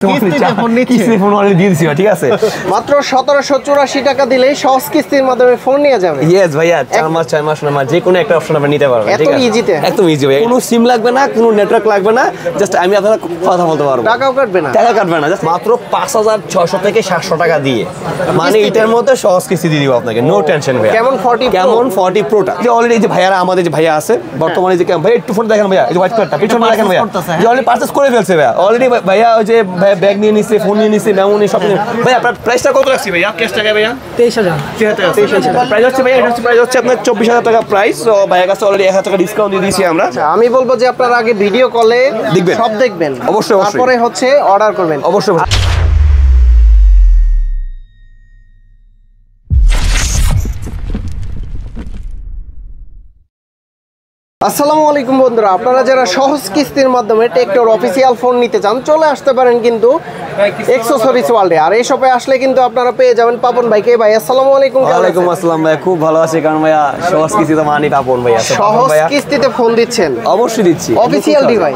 কিস্তিতে phone already দিয়ে দিছি ঠিক আছে। মাত্র 1784 টাকা দিলেই সহজ কিস্তির মাধ্যমে ফোন নিয়ে যাবে। ইয়েস ভাইয়া, 4 মাস 6 মাস না যে কোনো একটা অপশন আপনি নিতে পারবেন। ঠিক আছে, ইজিতে একদম ইজি ভাই, কোনো সিম লাগবে না, কোনো নেটওয়ার্ক লাগবে না, জাস্ট আমি আপনার কথা বলতে পারবো, টাকাও কাটবে না, জাস্ট মাত্র 5600 থেকে 700 টাকা দিয়ে, মানে এটার মধ্যে সহজ কিস্তি দিয়ে দিব আপনাকে, নো টেনশন ভাই। কেমন 40 প্রোটা যে অলরেডি যে ভাইয়ারা আমাদের যে ভাইয়া আছে বর্তমানে যে ভাই একটু ফোন দেখেন ভাইয়া, এই যে হোয়াইট কালারটা পিছনে দেখেন ভাইয়া, যে অলরেডি পারচেজ করে ফেলছে ভাইয়া অলরেডি। ভাইয়া ওই যে ভাইয়া ব্যাগ নিয়ে নিছে, ফোন নিয়ে নিছে, মেমোনি সব নিয়ে। ভাই আপনার প্রাইসটা কত রাখছি ভাইয়া ক্যাশ টাকা ভাইয়া? 23000 প্রাইস হচ্ছে ভাইয়া, এটা হচ্ছে প্রাইস হচ্ছে আপনার 24000 টাকা প্রাইস। তো ভাইয়ের কাছে অলরেডি 1000 টাকা ডিসকাউন্ট দিয়ে দিয়েছি আমরা। আমি বলবো যে আপনারা আগে ভিডিও কলে দেখবেন, সব দেখবেন, অবশ্যই তারপরে হচ্ছে অর্ডার করবেন অবশ্যই। আসসালামু আলাইকুম বন্ধুরা, আপনারা যারা সহজ কিস্তির মাধ্যমে টেকটোর অফিসিয়াল ফোন নিতে চান চলে আসতে পারেন কিন্তু এক্সেসরিজ ওয়ার্ল্ডে। আর এই শপে আসলে কিন্তু আপনারা পেয়ে যাবেন পাপন ভাইকে। ভাই আসসালামু আলাইকুম। ওয়ালাইকুম আসসালাম ভাই, খুব ভালো আছি, কারণ ভাইয়া সহজ কিস্তিতে মানি পাপন ভাইয়া, সহজ কিস্তিতে ফোন দিচ্ছেন? অবশ্যই দিচ্ছি, অফিসিয়াল ডিভাইস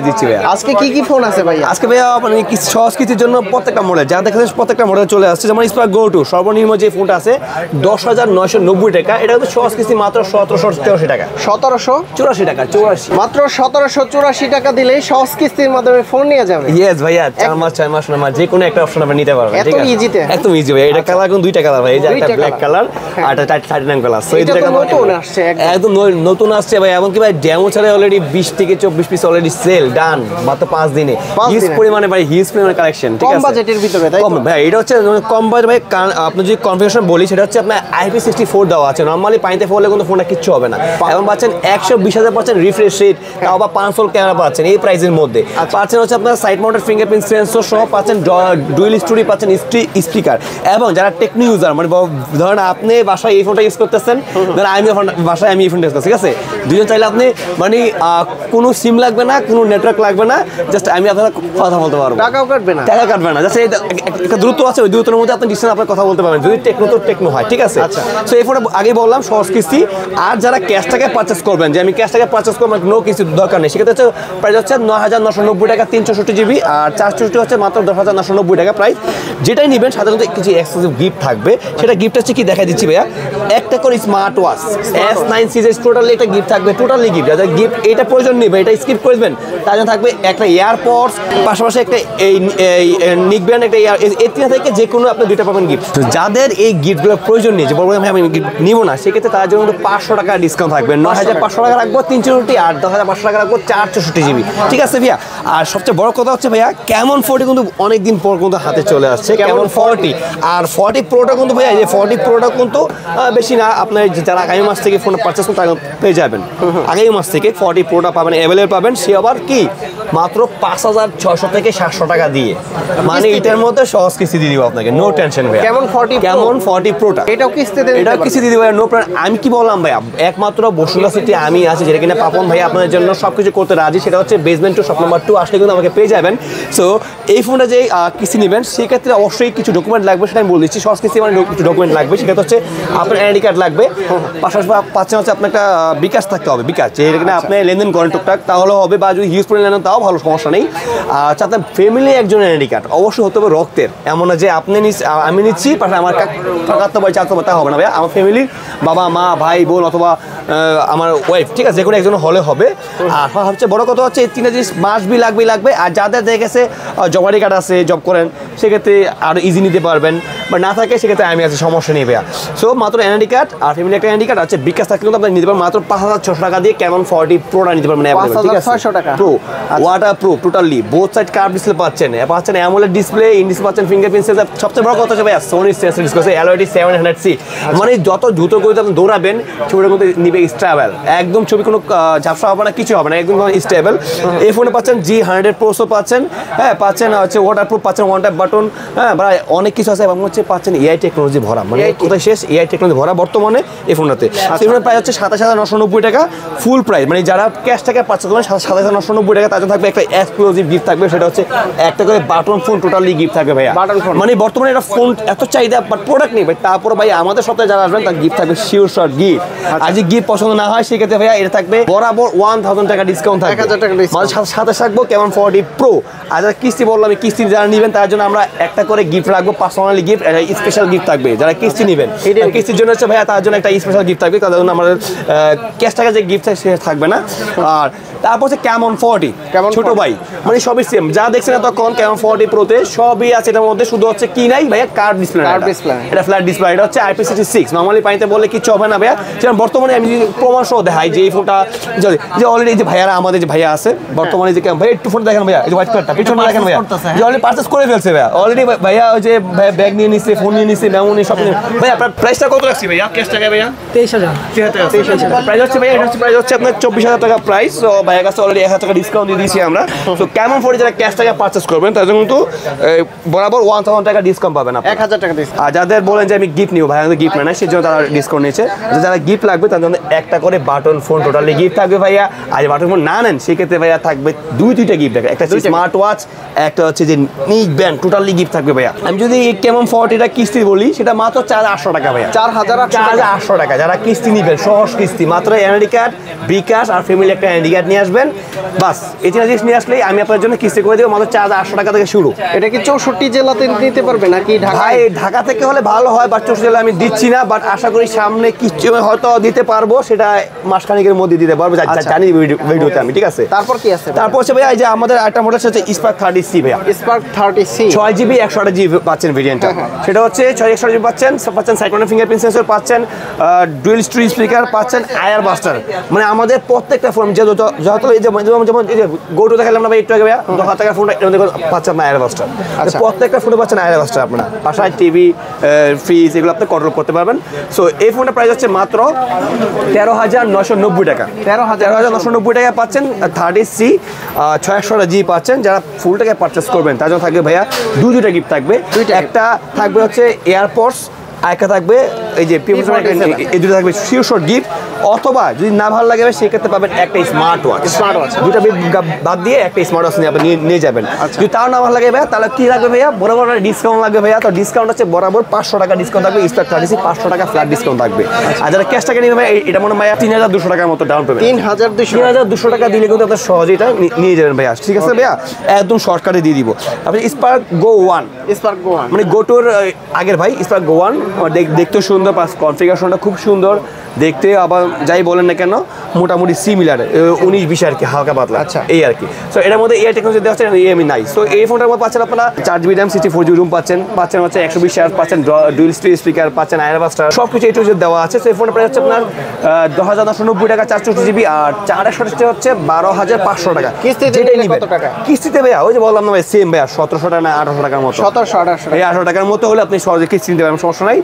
দিচ্ছি ভাইয়া। আজকে কি ফোন আছে ভাই? আজকে ভাইয়া মানে সহজ কিস্তির জন্য প্রত্যেকটা মডেল যা দেখেছেন প্রত্যেকটা মডেল চলে আসছে। যেমন স্পার্ক গো টু সর্বনিম্ন যে ফোনটা আছে 10,990 টাকা, এটা কিন্তু সহজ কিস্তি মাত্র 1784 টাকা। 1784 টাকা, মাত্র 1784 টাকা দিলেই সহজ কিস্তির মাধ্যমে ফোন নিয়ে যাবে। ইয়েস ভাইয়া, 4 মাস 6 মাস না যে কোনো একটা অপশন আপনি নিতে পারবেন। ঠিক আছে, ইজিতে, একদম ইজি ভাই। এটা কালার কোন দুইটা কালার ভাই, এই যে একটা ব্ল্যাক কালার আর একটা 39 কালার। সো এই দুইটা নতুন আসছে, একদম নতুন আসছে ভাই। এবং কি ভাই ডেমো ছাড়া অলরেডি 20 থেকে 24 পিস অলরেডি সেল ডান মাত্র 5 দিনে। হিউজ পরিমাণে ভাই, হিউজ পরিমাণে কালেকশন। ঠিক আছে, কম বাজেটের ভিতরে তাই কম ভাই। এটা হচ্ছে কম বাজেট ভাই। আপনি যদি কনফিগারেশন বলি সেটা হচ্ছে আপনার IP64 দেওয়া আছে। নরমালি পানিতে ফেললে কিন্তু ফোনটা কিচ্ছু হবে না। এবং পাচ্ছেন 120,000% রিফ্রেশ রেট, তাও আবার 5 ক্যামেরা পাচ্ছেন এই প্রাইসের মধ্যে। পাচ্ছেন হচ্ছে আপনার সাইড মাউন্টেড ফিঙ্গারপ্রিন্ট সেন্সর সহ পাচ্ছেন, ডুয়েল স্টোরি পাচ্ছেন, স্পিকার। এবং যারা টেকনো ইউজার, মানে ধরেন আপনি বাসায় এই ফোনটা ইউজ করতেছেন, ধরেন আমি বাসায় এই ফোনটা ইউজ করছি, ঠিক আছে, দুজন চাইলে আপনি মানে কোনো সিম লাগবে না, কোনো নেটওয়ার্ক লাগবে না, জাস্ট আমি আপনার কথা বলতে পারবো, টাকাও কাটবে না, জাস্ট একটা দূরত্ব আছে, ওই দূরত্বের মধ্যে আপনি ডিস্টেন্স আপনার কথা বলতে পারবেন, যদি টেকনো তো টেকনো হয়। ঠিক আছে, সো এই ফোনটা আগেই বললাম সহজ কিস্তি। আর যারা ক্যাশ টাকা পারচেস করবেন, যে আমি ক্যাশ টাকা পারচেস করবো, নো কিছু দরকার নেই, সেক্ষেত্রে হচ্ছে প্রাইস হচ্ছে 9,990 টাকা 364 GB, আর 464 হচ্ছে মাত্র 10,990 টাকা প্রাইস। যেটাই নেবেন সাধারণত কিছু এক্সক্লুসিভ গিফট থাকবে। সেটা গিফট হচ্ছে কি দেখাই দিচ্ছি ভাইয়া, একটা করে smart watch S9 series totally একটা গিফট থাকবে, টোটালি গিফট। যাদের গিফট এটা প্রয়োজন নেবে, এটা স্কিপ করে দেবেন, তার জন্য থাকবে একটা এয়ারপডস, পাশাপাশি একটা এই নিক ব্র্যান্ড একটা এই তিনটা থেকে যে কোনো আপনি দুইটা পাবেন গিফট। তো যাদের এই গিফটগুলোর প্রয়োজন নেই, যে বলবো আমি গিফট নিব না, সেক্ষেত্রে তার জন্য 500 টাকা ডিসকাউন্ট থাকবে। 9,500 টাকা রাখবো 364, আর 10,500 টাকা রাখবো 464 GB। ঠিক আছে ভাইয়া। আর সবচেয়ে বড় কথা হচ্ছে ভাইয়া, ক্যামন 40 কিন্তু অনেকদিন পর কিন্তু হাতে চলে আসছে, ক্যামন 40। আর 40 প্রোটা কিন্তু ভাইয়া, এই 40 প্রোটা কিন্তু বেশি না, আপনার যারা আগামী মাস থেকে ফোনটা পারচেস করুন তারা পেয়ে যাবেন। আগামী মাস থেকে 40 প্রোটা পাবেন, অ্যাভেলেবল পাবেন। সে আবার কি মাত্র 5,600 থেকে 700 টাকা দিয়ে, মানে এটার মধ্যে সহজ কিস্তি দিয়ে দিব আপনাকে, নো টেনশন ভাইয়া। কেমন 40 প্রোটা এটাও কিস্তি দিয়ে দিব, নো প্রবলেম। আমি কি বললাম ভাইয়া, একমাত্র বসুন্ধরা সিটি আমি আছি, যেটা কিনা পাপন ভাই আপনাদের জন্য সবকিছু করতে রাজি। সেটা হচ্ছে বেসমেন্ট 2 শপ নাম্বার 2 আসলে কিন্তু আমাকে পেয়ে যাবেন। সো এই ফোনটা যে কিস্তি নেবেন, সেক্ষেত্রে অবশ্যই কিছু ডকুমেন্ট লাগবে, সেটা আমি বলে দিচ্ছি। সহজ কিস্তি মানে কিছু ডকুমেন্ট লাগবে, সেক্ষেত্রে হচ্ছে আপনার আইডি কার্ড লাগবে, পাশাপাশি পাচ্ছেন হচ্ছে আপনার একটা বিকাশ থাকতে হবে, বিকাশ যেটা কিনা আপনি লেনদেন করেন টুকটাক, তাহলে হবে, বা যদি হিউজ পরিমাণে নেন তাও ভালো, সমস্যা নেই। আচ্ছা, আপনার ফ্যামিলি একজন আইডি কার্ড অবশ্যই হতে হবে রক্তের, এমন না যে আপনি আমি নিচ্ছি পাশে আমার কাকাতো ভাই চাচাতো ভাই, তা হবে না ভাইয়া। আমার ফ্যামিলির বাবা মা ভাই বোন অথবা আমার ওয়াইফ, ঠিক আছে, যে কোনো একজন হলে হবে। আর হচ্ছে বড় কথা হচ্ছে এই তিনটা জিনিস মাসবি লাগবে। আর যাদের দেখে গেছে জব আইডি কার্ড আছে, জব করেন, সেক্ষেত্রে আরও ইজি নিতে পারবেন, বা না থাকে সেক্ষেত্রে আমি আছি, সমস্যা নেই ভাইয়া। সো মাত্র আইডি কার্ড আর ফ্যামিলি একটা আইডি কার্ড আছে, বিকাশ থাকলে কিন্তু আপনি নিতে পারেন মাত্র 5,600 টাকা দিয়ে ক্যামন 40 প্রোটা নিতে পারবেন। 5,600 টাকা pro, water proof totally, both side curve display পাচ্ছেন, অ্যামোলেড ডিসপ্লে, ইন ডিসপ্লে পাচ্ছেন, ফিঙ্গারপ্রিন্ট সেন্সর। সবচেয়ে বড় কথা হচ্ছে ভাইয়া Sony sensor display LOD 700C, মানে যত দ্রুত করে আপনি দৌড়াবেন ছবিটার মধ্যে নিবে স্টেবল, একদম ছবি কোনো ঝাপসা হবে না, কিছু হবে না, একদম স্টেবল। এই ফোনে পাচ্ছেন G100 Pro পাচ্ছেন, হ্যাঁ পাচ্ছেন হচ্ছে ওয়াটার প্রুফ পাচ্ছেন, ওয়ান টাইপ বাটন, হ্যাঁ অনেক কিছু আছে। এবং হচ্ছে পাচ্ছেন AI টেকনোলজি ভরা, মানে কোথায় শেষ AI টেকনোলজি ভরা বর্তমানে এই ফোনটাতে। সেই ফোনের প্রাইস হচ্ছে 27,990 টাকা ফুল প্রাইস, মানে যারা ক্যাশ টাকা পাচ্ছে 27,990 টাকা, তার জন্য থাকবে একটা এক্সক্লুসিভ গিফট থাকবে, সেটা হচ্ছে একটা করে বাটন ফোন টোটালি গিফট থাকবে ভাইয়া। বাটন ফোন মানে বর্তমানে এটা ফোন এত চাহিদা বাট প্রোডাক্ট নেই ভাই, তারপর ভাই আমাদের সপ্তাহে যারা আসবেন তার গিফট থাকবে শিওর শর্ট গিফট। আর যদি গিফট পছন্দ না হয় সেক্ষেত্রে ভাইয়া এটা থাকবে বরাবর 1000 টাকা ডিসকাউন্ট থাকবে, 1000 টাকা ডিসকাউন্ট। মানে সাথে থাকবো কেমন 40 প্রো। আর যারা কিস্তি বললাম আমি কিস্তি যারা নেবেন তার জন্য আমরা একটা করে গিফট রাখবো, পার্সোনালি গিফট, স্পেশাল গিফট থাকবে যারা কিস্তি নেবেন। কিস্তির জন্য হচ্ছে ভাইয়া তার জন্য একটা স্পেশাল গিফট থাকবে, তাদের জন্য আমাদের ক্যাশ টাকা যে গিফট সে থাকবে না। আর তারপর হচ্ছে ক্যামন 40 ছোট ভাই, মানে সবই সেম যা দেখছেন তখন ক্যামন 40 প্রোতে সবই আছে, এটার মধ্যে শুধু হচ্ছে কি নাই ভাইয়া কার্ড ডিসপ্লে, এটা ফ্ল্যাট ডিসপ্লে, এটা হচ্ছে IP66। নরমালি পানিতে বললে কিচ্ছু হবে না ভাইয়া, যেমন বর্তমানে আমি যদি প্রমাণ সহ দেখাই যে এই ফোনটা যে অলরেডি যে ভাইয়ারা আমাদের যে ভাইয়া আছে বর্তমানে যে ভাইয়া একটু ফোন দেখেন ভাইয়া, এই যে হোয়াইট কার্ডটা পিছনে দেখেন ভাইয়া, যে অলরেডি পারচেজ করে ফেলছে ভাইয়া অলরেডি। ভাইয়া ওই যে ব্যাগ নিয়ে নিচ্ছে, ফোন নিয়ে নিচ্ছে, মেমো নিয়ে সব নিয়ে। ভাইয়া আপনার প্রাইসটা কত রাখছি ভাইয়া ক্যাশ টাকা ভাইয়া? 23,000 প্রাইস হচ্ছে ভাইয়া, এটা হচ্ছে প্রাইস হচ্ছে আপনার 24,000 টাকা প্রাইস। তো ভাইয়ের কাছে অলরেডি 1000 টাকা ডিসকাউন্ট দিয়ে দিয়েছি আমরা। তো ক্যামন 40 যারা ক্যাশ টাকা পারচেজ করবেন তাদের কিন্তু বরাবর 1000 টাকা ডিসকাউন্ট পাবেন আপনি। 1000 টাকা ডিসকাউন্ট। আর যাদের বলেন যে আমি গিফট নিব ভাই, আমাদের গিফট নেয় সেই জন্য তারা ডিসকাউন্ট নিয়েছে। যারা গিফট লাগবে তাদের জন্য একটা করে বাটন ফোন টোটালি গিফট থাকবে ভাইয়া। আর বাটন ফোন না নেন সেক্ষেত্রে ভাইয়া থাকবে দুইটা গিফট থাকবে, একটা স্মার্ট ওয়াচ, একটা হচ্ছে যে নিক ব্যান্ড টোটালি গিফট থাকবে ভাইয়া। আমি যদি কেমন 40টা কিস্তি বলি সেটা মাত্র 4800 টাকা ভাইয়া, 4800 টাকা। যারা কিস্তি নিবেন সহজ কিস্তি, মাত্র এনআইডি কার্ড, বিকাশ আর ফ্যামিলি একটা এনআইডি কার্ড নিয়ে আসবেন, বাস এই জিনিস নিয়ে আসলেই আমি আপনার জন্য কিস্তি করে দেবো মাত্র 4800 টাকা থেকে শুরু। এটা কি 64 জেলাতে নিতে পারবে নাকি ভাই ঢাকা থেকে হলে ভালো হয়, বাট 64 জেলা আমি দিচ্ছি না, বাট আশা করি সামনে কিছু হয়তো দিতে পারবো, সেটা মাসখানেকের মধ্যে দিতে পারবো, জানি ভিডিওতে আমি, ঠিক আছে। তারপর কি আছে? তারপর হচ্ছে ভাইয়া এই যে আমাদের একটা মডেল হচ্ছে স্পার্ক 30C ভাইয়া, স্পার্ক 30C 6GB 128GB পাচ্ছেন ভেরিয়েন্টটা, সেটা হচ্ছে 6GB পাচ্ছেন সাইক্লোনিক ফিঙ্গারপ্রিন্ট সেন্সর পাচ্ছেন, ডুয়াল স্টোরেজ স্পিকার পাচ্ছেন, আয়ার বাস্টার। মানে আমাদের প্রত্যেকটা ফোন যে যত এই যে যেমন এই যে গোটো দেখালাম না ভাই একটু আগে ভাইয়া 10,000 টাকার ফোনটা এর মধ্যে পাচ্ছেন না আয়ার বাস্টার, প্রত্যেকটা ফোনে পাচ্ছেন আয়ার বাস্টার। আপনারা বাসায় টিভি, ফ্রিজ এগুলো আপনি কন্ট্রোল করতে পারবেন। সো এই ফোনটার প্রাইস হচ্ছে মাত্র 13,990 টাকা, 13,990 টাকা পাচ্ছেন 30C 600GB পাচ্ছেন। যারা ফুল টাকায় পারচেস করবেন তার জন্য থাকবে ভাইয়া দুইটা গিফট থাকবে, একটা থাকবে হচ্ছে এয়ারপডস, আরেকটা থাকবে এই যে এই দুটো থাকবে শিওর শর্ট গিফট, অথবা যদি না ভালো লাগে সেক্ষেত্রে পাবেন একটা স্মার্ট ওয়াচ। দুটা বাদ দিয়ে একটা স্মার্ট ওয়াচ নিয়ে আপনি নিয়ে যাবেন। যদি তাও না ভালো লাগে ভাইয়া তাহলে কি লাগবে ভাইয়া, বরাবর ডিসকাউন্ট লাগবে ভাইয়া। তো ডিসকাউন্ট হচ্ছে বরাবর 500 টাকা ডিসকাউন্ট থাকবে, স্পার্ক 30C 500 টাকা ফ্ল্যাট ডিসকাউন্ট থাকবে। আর যারা ক্যাশ টাকা নিবে ভাই এটা মনে হয় 3200 টাকার মতো ডাউন পেমেন্ট, 3200 টাকা দিলে কিন্তু আপনার সহজেই এটা নিয়ে যাবেন ভাইয়া, ঠিক আছে ভাইয়া, একদম শর্টকাটে দিয়ে দিব। আপনি স্পার্ক গো 1 মানে গোটোর আগের ভাই স্পার্ক গো 1 দেখতে সুন্দর, প্লাস কনফিগারেশনটা খুব সুন্দর দেখতে, আবার যাই বলেন না কেন মোটামুটি সিমিলার 19-20 আর কি, হালকা পাতলা এই আর কি। সো এটার মধ্যে এয়ার টেকনোলজি দেওয়া হচ্ছে, ইএমআই নাই। সো এই ফোনটার মধ্যে পাচ্ছেন আপনারা 4GB RAM 64GB রুম পাচ্ছেন হচ্ছে 120 Hz পাচ্ছেন, ডুয়াল স্টোরেজ স্পিকার পাচ্ছেন, আয়ার বাস্টার সব কিছু এই টু দেওয়া আছে। সো এই ফোনটার প্রাইস হচ্ছে আপনার 10,990 টাকা 464GB, আর 461 হচ্ছে 12,500 টাকা। কিস্তিতে ভাইয়া ওই যে বললাম না ভাই সেম ভাইয়া 1700 টাকা না 1800 টাকার মতো, 1800 টাকার মতো হলে আপনি সহজে কিস্তি নিতে পারবেন, সমস্যা নাই।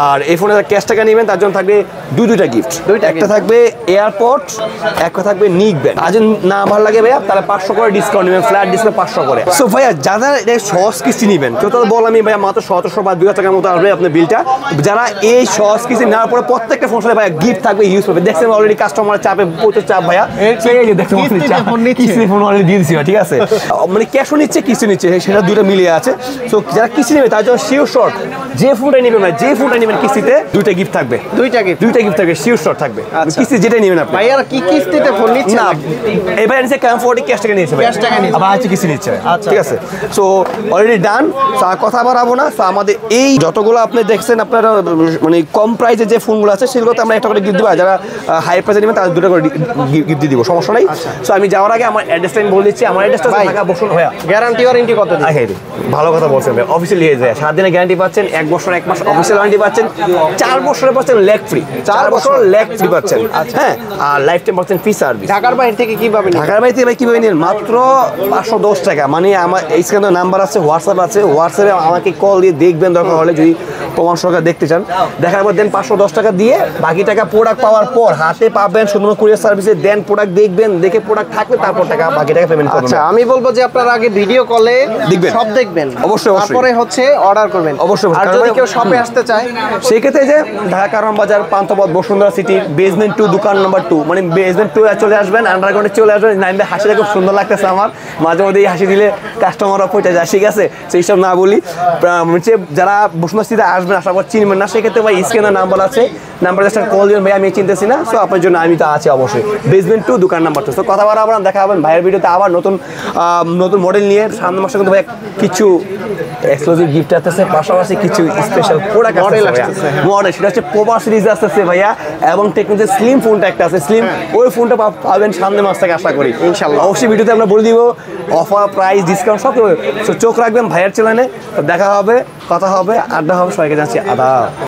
আর এই ফোনে ক্যাশ টাকা নেবেন তার জন্য থাকবে দুইটা গিফট, একটা থাকবে এয়ারপড, একটা থাকবে নিক ব্যান্ড। আর যদি না ভালো লাগে ভাইয়া তাহলে 500 করে ডিসকাউন্ট নেবেন, ফ্ল্যাট ডিসকাউন্ট 500 করে। সো ভাইয়া যারা সহজ কিস্তি নেবেন কেউ তো বললাম ভাইয়া মাত্র 1700 বা 2000 টাকার মতো আসবে আপনার বিলটা। যারা এই সহজ কিস্তি নেওয়ার পরে প্রত্যেকটা ফোন সাথে ভাইয়া গিফট থাকবে, ইউজ করবে। দেখছেন অলরেডি কাস্টমার চাপে প্রচুর চাপ ভাইয়া, ফোন অলরেডি দিয়ে দিচ্ছি, ঠিক আছে। মানে ক্যাশও নিচ্ছে কিস্তি নিচ্ছে, সেটা দুটো মিলিয়ে আছে। সো যারা কিস্তি নেবে তার জন্য শিওর শর্ট যে ফোনটা নেবেন ভাই, যে ফোনটা নেবেন কিস্তিতে দুইটা গিফট থাকবে, দুইটা গিফট থাকবে, শিওর শর্ট থাকবে। কিস্তি যেটা নেবেন আপনি ভাই, আর কি কিস্তিতে ফোন নিচ্ছে না এবার নিচ্ছে ক্যাম্পোর্ডি ক্যাশ টাকা নিয়েছে, আবার হচ্ছে কিস্তি নিচ্ছে, ঠিক আছে। সো অলরেডি ডান, কথা বাড়াবো না। সো আমাদের এই যতগুলো আপনি দেখছেন আপনারা মানে কম প্রাইসে যে ফোনগুলো আছে সেগুলোতে আমরা একটা করে গিফট দেবো, যারা হাই প্রাইসে নেবেন তাদের দুটো করে গিফট দিয়ে দিব, সমস্যা নাই। সো আমি যাওয়ার আগে আমার অ্যাড্রেসটা আমি বলে দিচ্ছি, আমার অ্যাড্রেসটা ঢাকা বসুন ভাইয়া। গ্যারান্টি ওয়ারেন্টি কত দিন? ভালো কথা বলছেন ভাই, অফিসিয়ালি হয়ে যায় 7 দিনের গ্যারান্টি পাচ্ছেন, 1 বছর 1 মাস অফিসিয়াল ওয়ারেন্টি পাচ্ছেন, 4 বছরে পাচ্ছেন লেগ ফ্রি, 4 বছর লেগ ফ্রি পাচ্ছেন, হ্যাঁ। আর লাইফ টাইম পাচ্ছেন ফ্রি সার্ভিস। ঢাকার বাইরে থেকে কিভাবে নিন? ঢাকার বাইরে থেকে ভাই কিভাবে নিন? মাত্র 510 টাকা। মানে আমার এই স্ক্রিনে নাম্বার আছে, হোয়াটসঅ্যাপ আছে, হোয়াটসঅ্যাপে আমাকে কল দিয়ে দেখবেন, দরকার হলে যদি প্রমাণ সহকারে দেখতে চান, দেখার পর দেন 510 টাকা দিয়ে বাকি টাকা প্রোডাক্ট পাওয়ার পর হাতে পাবেন শুধুমাত্র কুরিয়ার সার্ভিসে, দেন প্রোডাক্ট দেখবেন, দেখে প্রোডাক্ট থাকলে তারপর টাকা বাকি টাকা পেমেন্ট করবেন। আচ্ছা, আমি বলবো যে আপনারা আগে ভিডিও কলে দেখবেন। সব দেখবেন, অবশ্যই, অবশ্যই। তারপরে হচ্ছে অর্ডার করবেন। অবশ্যই, আর কারণ যদি ভাই- কেউ শপে আসতে চায়, সেই ক্ষেত্রে যে ঢাকা কারওয়ান বাজার পান্থপথ বসুন্ধরা সিটি বেসমেন্ট 2 দোকান নাম্বার 2, মানে বেসমেন্ট 2 চলে আসবেন, আন্ডারগ্রাউন্ডে চলে আসবেন। নাইমে হাসিটা খুব সুন্দর লাগতেছে আমার, মাঝে মধ্যে এই হাসি দিলে কাস্টমাররা পয়টা যায়, ঠিক আছে? সেই সব না বলি, হচ্ছে যারা বসুন্ধরা সিটিতে আসবেন, আসার পর চিনবেন না, সেক্ষেত্রে ভাই স্ক্যানার নাম্বার আছে, নাম্বার জাস্ট কল দিবেন, ভাই আমি চিনতেছি না, সো আপনার জন্য আমি তো আছি অবশ্যই। বেসমেন্ট 2 দোকান নাম্বার 2। সো কথা বলা আবার দেখা হবেন ভাইয়ের ভিডিওতে আবার নতুন নতুন মডেল নিয়ে। সামনের মাসে কিন্তু ভাই কিছু এক্সক্লুসিভ গিফট আসতেছে, পাশাপাশি কিছু স্পেশাল প্রোডাক্ট Model আসতেছে আসতেছে, মডেল, সেটা হচ্ছে পোভা সিরিজ আসতেছে ভাইয়া, এবং টেকনোলজি স্লিম ফোনটা একটা আছে স্লিম, ওই ফোনটা পাবেন সামনের মাস থেকে আশা করি ইনশাআল্লাহ। অবশ্যই ভিডিওতে আমরা বলে দিব অফার, প্রাইস, ডিসকাউন্ট সব। সো চোখ রাখবেন ভাইয়ের চ্যানেলে, দেখা হবে, কথা হবে, আড্ডা হবে। সবাইকে জানাচ্ছি আদাব।